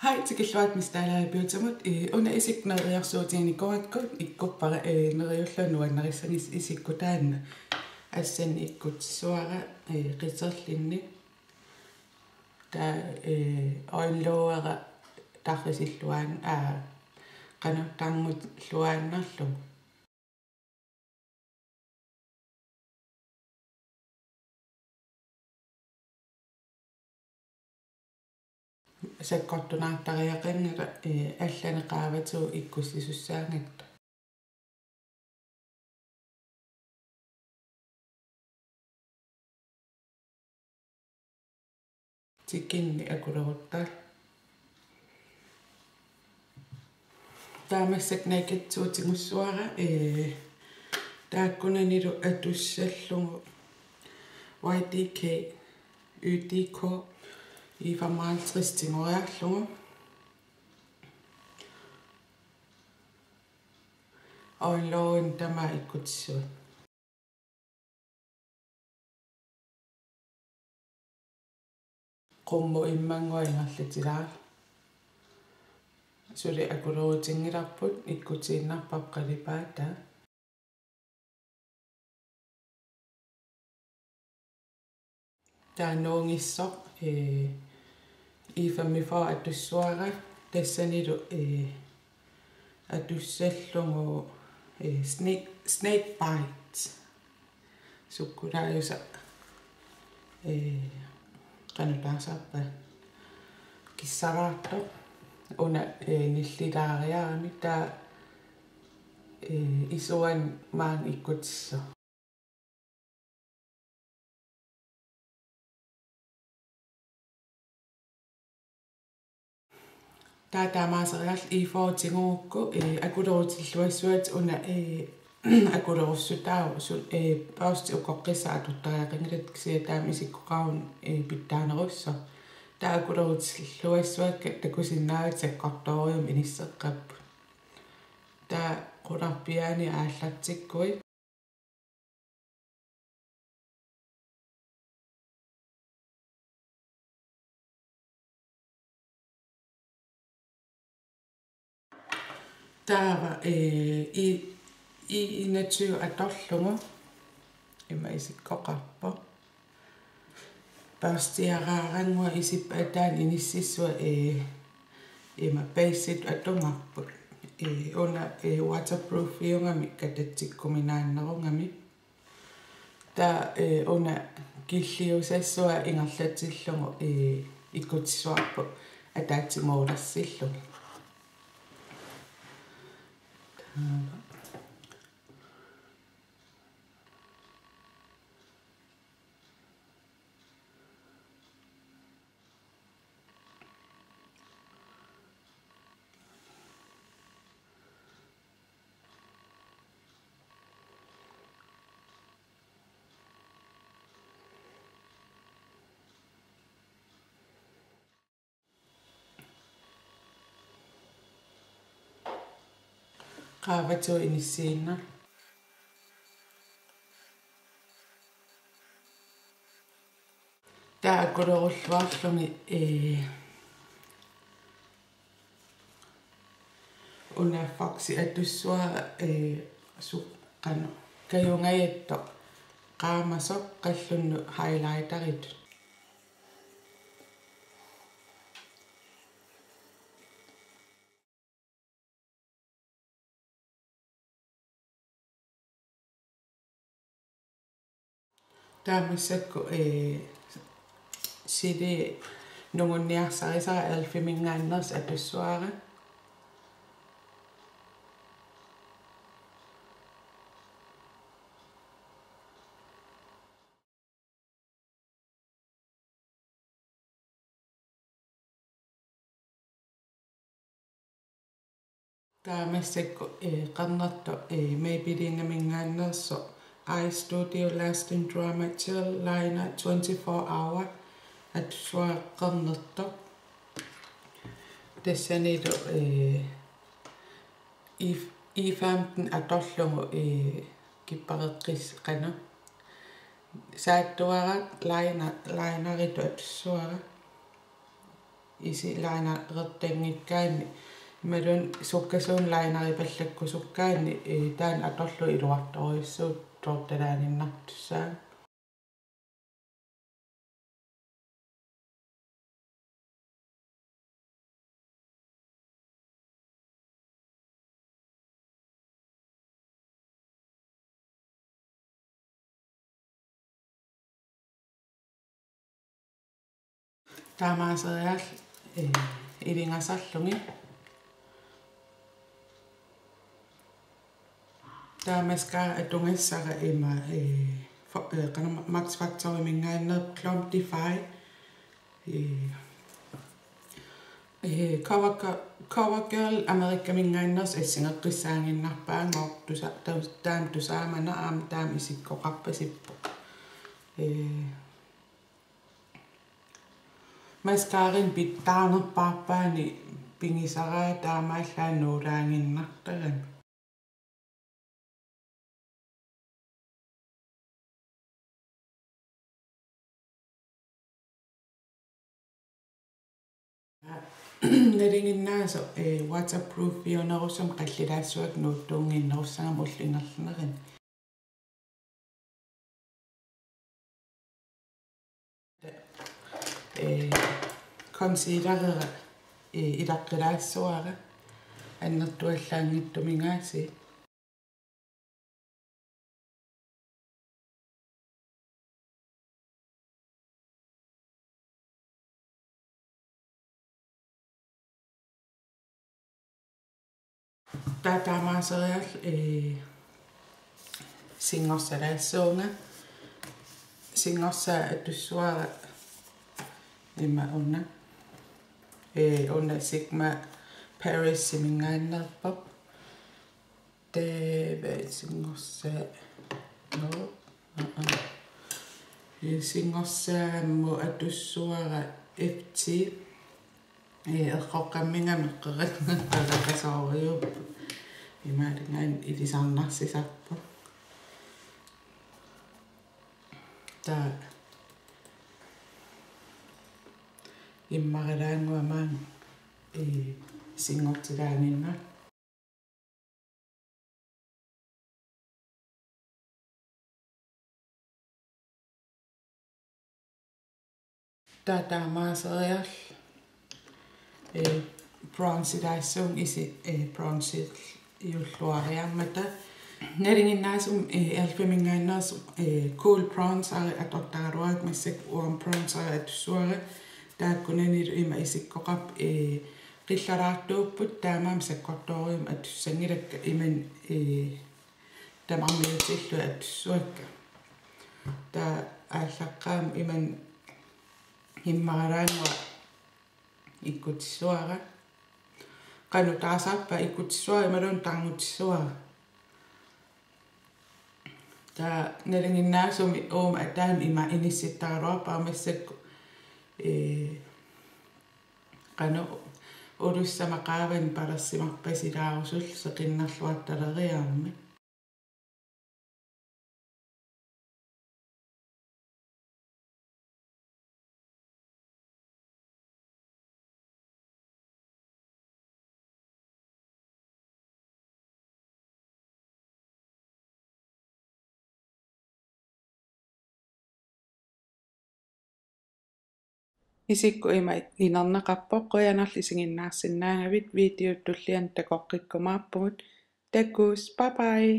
Hej til Gilluat mistala biutamut una isikneriarsuutiinikoakkut ikkuppara neriullunuannarisanis isikkutaanna assan ikkutsuara qisserlinni ta oilluara tarrisilluaan qanuttarmut luaannarlu sakkortunaartariaqannga allaneqaavatu ikkussisussaangatta tikinni akuloruttal taamassak naikatsuutimussuara taakkunanilu atussallugu YDK YDK i 55 timoriarlugu oilloin tama ikkutsuut qummu immanguingerlitilaar suli akulurutingilarput ikkutiinnarpap qalipaata taanuungissoq I45 atussuara tassanilu atussallugu snake bites sukkulaayusa qanutaasarpa kissaraartoq una nillilaariarami taa isuan maan ikkutisso taamaaseriarl I40-tinguukku akulerutilluassuat una akulerussutaaru sul pausti ukoqqissaatuttariaqingilat kisiataam isikkoqarun pittaanerusso taa akulerutilluassuakka takusinnaavit sakkortorium inisseqqappu taa qularpiaani aallartikkui taava I natur atorlugu ima isikkoqarpo pastiaraarangua isippataan inississua ima basic atungarput una waterproof iungami katatsikkuminaannerungami taa una killiusassua ingerlatillugu ikkutissuarpu ataatsimuulersillugu qaavatu inissiinna taa akulorulluarlumi una foxi atussuara suqqanu kajungajattoq qaamasoq qallunnu highlighteritut taamasakku sidi nungunniarsarisara alfimingaanners atussuara taamasakku qannerto Maybelline-mingaannerso Eye Studio Lasting Drama Gel Liner 24 hour atussuaqqernertoq tassanilu I15 atorlugu kippareqqisqana saattuarat lineritu atussuara isi laina rettangikkaani malun sukkasuun lainari pallakkusukkaani taan atorlu iluartoriussuut tortalaaninartussaa taamaaserial ilingasarlungi taamaskara atungissara ima qana Max Factor mingaanner Clompify Cover Girl America mingaanners issingeqqissaanginnarpaangoor taam tusaamana aam taam isikkoqarpasippo maskaarin pittaanerpaarpaani pingisaraa taamaallaannuulaanginnartagan nalinginnaaso waterproof pionerusum qallilaassuak nuuttuunginnerussangam ullingerlunerin considerera ilaqqilaassuara annertuallaangittumingaasi taamaaserial singorsalaassуунга singorsaa atussuara imma unna Sigma Paris simingaannerpop singorsaa no singorsaammu atussuara FT eqqoqqammingameqqeratnaqaqasooriup imaalingaan ilisarnarsisarpu ta immarilaanguamaan singortilaaninna taamaaserial bronzilaassuun isi bronzil iulluariammata nalinginnaasum alfamingaannaas cool prawns ari atortagaruak massak warm prawns ari atussuara taakkunanilu ima isikkoqap qillaraartuupput taamaam sakkortorium atussangilakka iman tamarmiutillu atussuakka ta ааllaqqaam iman immarilaangua ikkutissuara qanu taasarpa ikkutissuara imalun tarngutissuara ta nalinginnaasumi uuma ataam ima inissittararuarpa massakku qanu ulussamaqaavan palersimarpasilaarusul seqinnarluattaleriaarmi isikku ima inerneqarpoq quianarli singinnaarsinnaangavit video tullian takoqqikkumaarpugut takkus bye bye